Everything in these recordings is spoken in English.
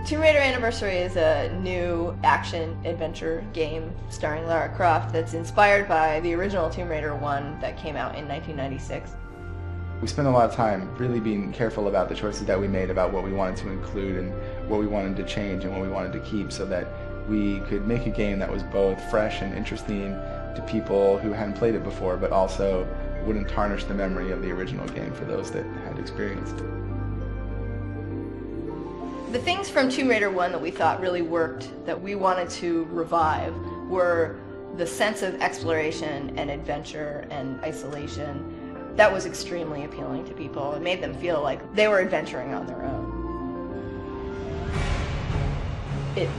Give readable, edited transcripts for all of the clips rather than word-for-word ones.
Tomb Raider Anniversary is a new action-adventure game starring Lara Croft that's inspired by the original Tomb Raider 1 that came out in 1996. We spent a lot of time really being careful about the choices that we made about what we wanted to include and what we wanted to change and what we wanted to keep so that we could make a game that was both fresh and interesting to people who hadn't played it before, but also wouldn't tarnish the memory of the original game for those that had experienced it. The things from Tomb Raider 1 that we thought really worked, that we wanted to revive, were the sense of exploration and adventure and isolation. That was extremely appealing to people. It made them feel like they were adventuring on their own. It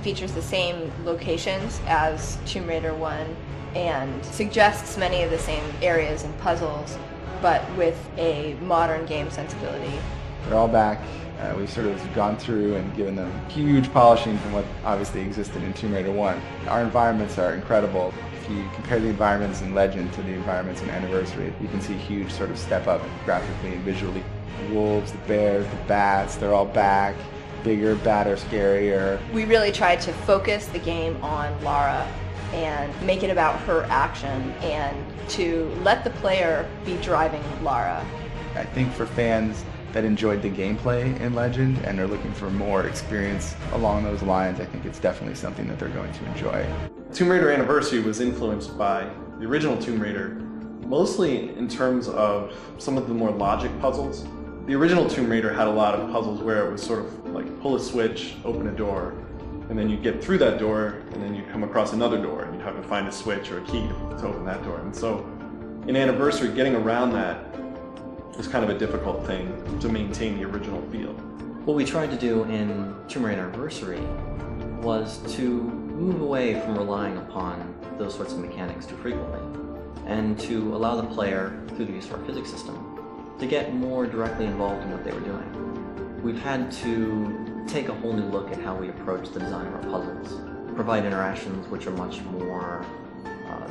features the same locations as Tomb Raider 1 and suggests many of the same areas and puzzles, but with a modern game sensibility. They're all back. We've sort of gone through and given them huge polishing from what obviously existed in Tomb Raider 1. Our environments are incredible. If you compare the environments in Legend to the environments in Anniversary, you can see a huge sort of step up graphically and visually. The wolves, the bears, the bats, they're all back. Bigger, badder, scarier. We really tried to focus the game on Lara and make it about her action and to let the player be driving Lara. I think for fans that enjoyed the gameplay in Legend and are looking for more experience along those lines, I think it's definitely something that they're going to enjoy. Tomb Raider Anniversary was influenced by the original Tomb Raider, mostly in terms of some of the more logic puzzles. The original Tomb Raider had a lot of puzzles where it was sort of like pull a switch, open a door, and then you'd get through that door, and then you'd come across another door, and you'd have to find a switch or a key to open that door. And so in Anniversary, getting around that was kind of a difficult thing to maintain the original feel. What we tried to do in Tomb Raider Anniversary was to move away from relying upon those sorts of mechanics too frequently, and to allow the player, through the use of our physics system, to get more directly involved in what they were doing. We've had to take a whole new look at how we approach the design of our puzzles, provide interactions which are much more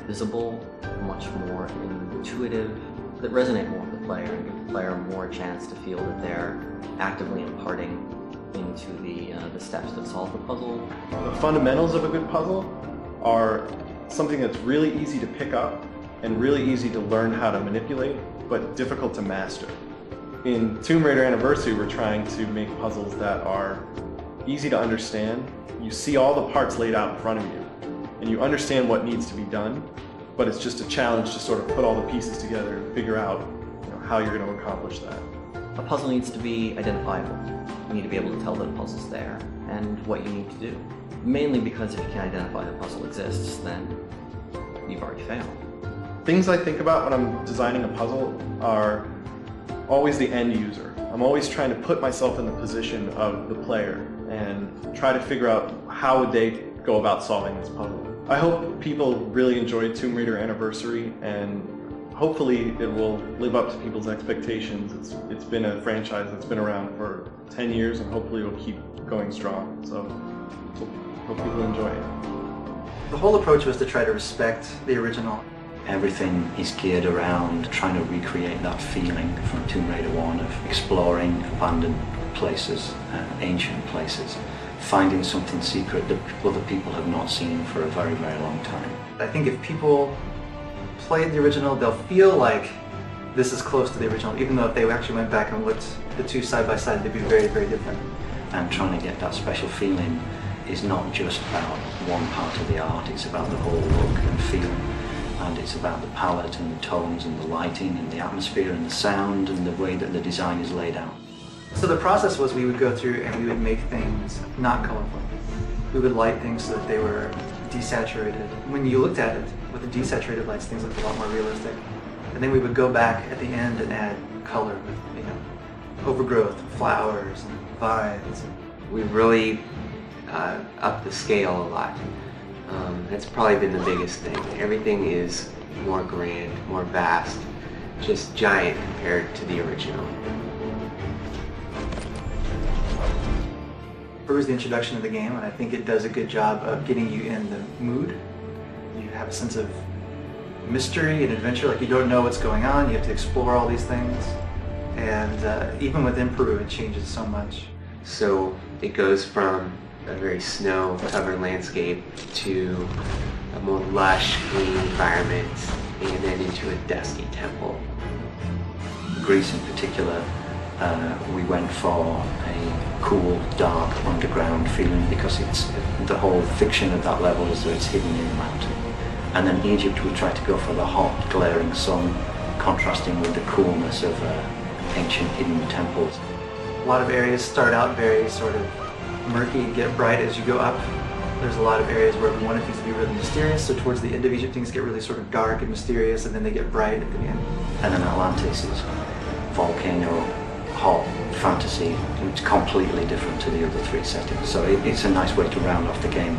visible, much more intuitive, that resonate more with the player and give the player more chance to feel that they're actively imparting into the steps that solve the puzzle. The fundamentals of a good puzzle are something that's really easy to pick up and really easy to learn how to manipulate, but difficult to master. In Tomb Raider Anniversary, we're trying to make puzzles that are easy to understand. You see all the parts laid out in front of you, and you understand what needs to be done, but it's just a challenge to sort of put all the pieces together and figure out how you're going to accomplish that. A puzzle needs to be identifiable. You need to be able to tell that a puzzle's there and what you need to do. Mainly because if you can't identify the puzzle exists, then you've already failed. Things I think about when I'm designing a puzzle are always the end user. I'm always trying to put myself in the position of the player and try to figure out how would they go about solving this puzzle. I hope people really enjoyed Tomb Raider Anniversary, and hopefully it will live up to people's expectations. It's been a franchise that's been around for 10 years, and hopefully it will keep going strong. So hope people enjoy it. The whole approach was to try to respect the original. Everything is geared around trying to recreate that feeling from Tomb Raider 1 of exploring abandoned places, ancient places, finding something secret that other people have not seen for a very, very long time. I think if people played the original, they'll feel like this is close to the original, even though if they actually went back and looked the two side by side, they'd be very, very different. And trying to get that special feeling is not just about one part of the art, it's about the whole look and feel. And it's about the palette and the tones and the lighting and the atmosphere and the sound and the way that the design is laid out. So the process was we would go through and we would make things not colorful. We would light things so that they were desaturated. When you looked at it with the desaturated lights, things looked a lot more realistic. And then we would go back at the end and add color with, overgrowth, flowers, and vines. We've really upped the scale a lot. That's probably been the biggest thing. Everything is more grand, more vast, just giant compared to the original. It was the introduction of the game, and I think it does a good job of getting you in the mood. You have a sense of mystery and adventure, like you don't know what's going on, you have to explore all these things. And even within Peru, it changes so much. So it goes from a very snow-covered landscape to a more lush, green environment, and then into a dusty temple. Greece in particular, we went for a cool, dark, underground feeling because it's the whole fiction of that level is that it's hidden in the mountain. And then Egypt, we tried to go for the hot, glaring sun, contrasting with the coolness of ancient hidden temples. A lot of areas start out very sort of murky and get bright as you go up. There's a lot of areas where we wanted things to be really mysterious, so towards the end of Egypt things get really sort of dark and mysterious, and then they get bright at the end. And then Atlantis is volcano, hot, fantasy. It's completely different to the other three settings, so it's a nice way to round off the game.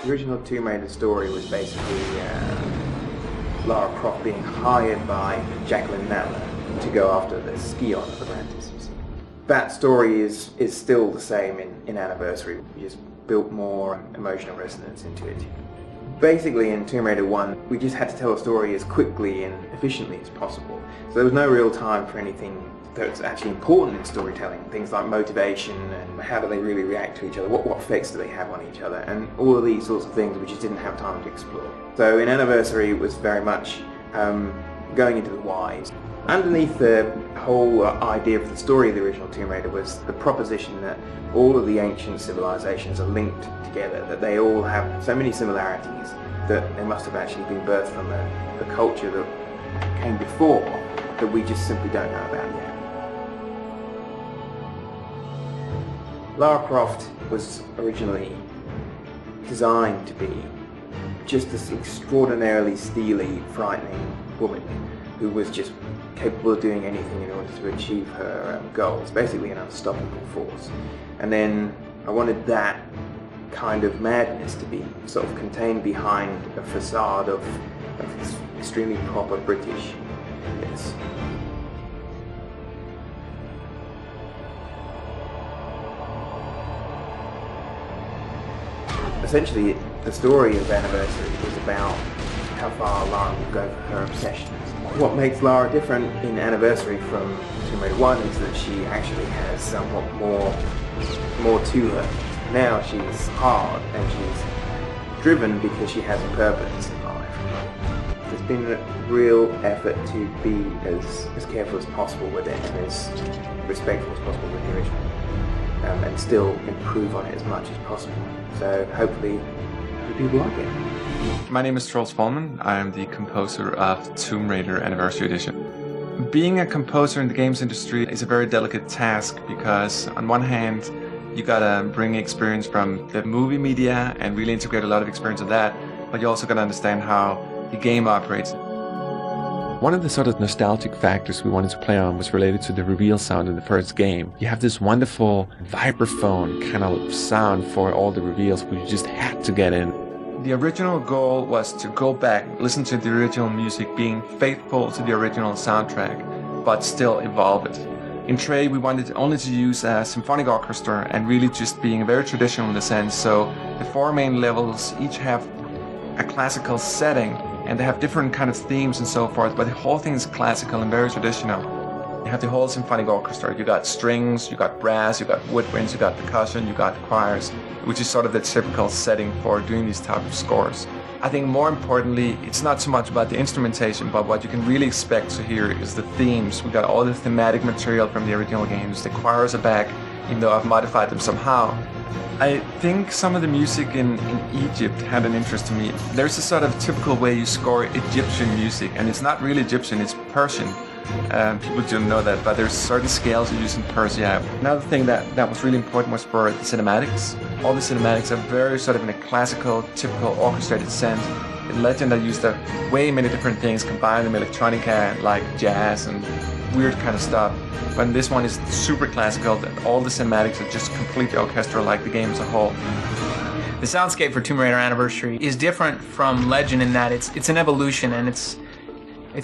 The original Tomb Raider story was basically Lara Croft being hired by Jacqueline Nadler to go after the Scion of Atlantis. That story is still the same in Anniversary. We just built more emotional resonance into it. Basically in Tomb Raider 1, we just had to tell a story as quickly and efficiently as possible. So there was no real time for anything that's actually important in storytelling. Things like motivation and how do they really react to each other, what effects do they have on each other, and all of these sorts of things we just didn't have time to explore. So in Anniversary it was very much going into the whys. Underneath the whole idea of the story of the original Tomb Raider was the proposition that all of the ancient civilizations are linked together, that they all have so many similarities that they must have actually been birthed from a culture that came before that we just simply don't know about yet. Lara Croft was originally designed to be just this extraordinarily steely, frightening woman who was just capable of doing anything in order to achieve her goals, basically an unstoppable force. And then I wanted that kind of madness to be sort of contained behind a facade of this extremely proper Britishness. Essentially, the story of Anniversary is about how far Lara will go for her obsessions. What makes Lara different in Anniversary from Tomb Raider 1 is that she actually has somewhat more to her. Now she's hard and she's driven because she has a purpose in life. There's been a real effort to be as careful as possible with it and as respectful as possible with the original. And still improve on it as much as possible. So hopefully people like it. My name is Troels Volman. I am the composer of Tomb Raider Anniversary Edition. Being a composer in the games industry is a very delicate task because on one hand you gotta bring experience from the movie media and really integrate a lot of experience of that, but you also gotta understand how the game operates. One of the sort of nostalgic factors we wanted to play on was related to the reveal sound in the first game. You have this wonderful vibraphone kind of sound for all the reveals, but you just had to get in. The original goal was to go back, listen to the original music, being faithful to the original soundtrack, but still evolve it. In Trey, we wanted only to use a symphonic orchestra and really just being very traditional in the sense, so the four main levels each have a classical setting, and they have different kind of themes and so forth, but the whole thing is classical and very traditional. You have the whole symphonic orchestra. You got strings, you got brass, you got woodwinds, you got percussion, you got choirs, which is sort of the typical setting for doing these type of scores. I think more importantly, it's not so much about the instrumentation, but what you can really expect to hear is the themes. We got all the thematic material from the original games. The choirs are back, even though I've modified them somehow. I think some of the music in Egypt had an interest to me. There's a sort of typical way you score Egyptian music, and it's not really Egyptian, it's Persian. People don't know that, but there's certain scales you use in Persia. Another thing that was really important was for the cinematics. All the cinematics are very sort of in a classical, typical orchestrated sense. In Legend I used way many different things, combined them electronica, like jazz and weird kind of stuff. But this one is super classical, that all the cinematics are just completely orchestral, like the game as a whole. The soundscape for Tomb Raider Anniversary is different from Legend in that it's an evolution, and it's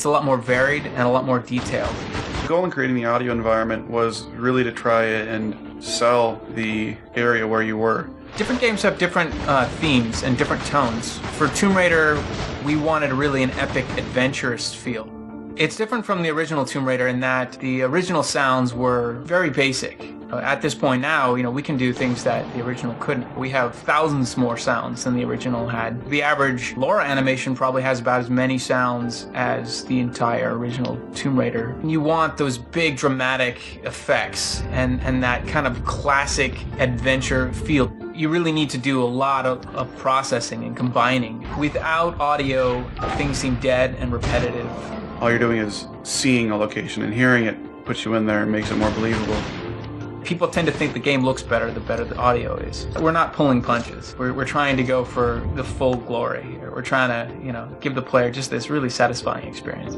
a lot more varied and a lot more detailed. The goal in creating the audio environment was really to try and sell the area where you were. Different games have different themes and different tones. For Tomb Raider, we wanted really an epic, adventurous feel. It's different from the original Tomb Raider in that the original sounds were very basic. At this point now, we can do things that the original couldn't. We have thousands more sounds than the original had. The average Laura animation probably has about as many sounds as the entire original Tomb Raider. You want those big dramatic effects and that kind of classic adventure feel. You really need to do a lot of processing and combining. Without audio, things seem dead and repetitive. All you're doing is seeing a location, and hearing it puts you in there and makes it more believable. People tend to think the game looks better the better the audio is. We're not pulling punches. We're trying to go for the full glory. We're trying to, give the player just this really satisfying experience.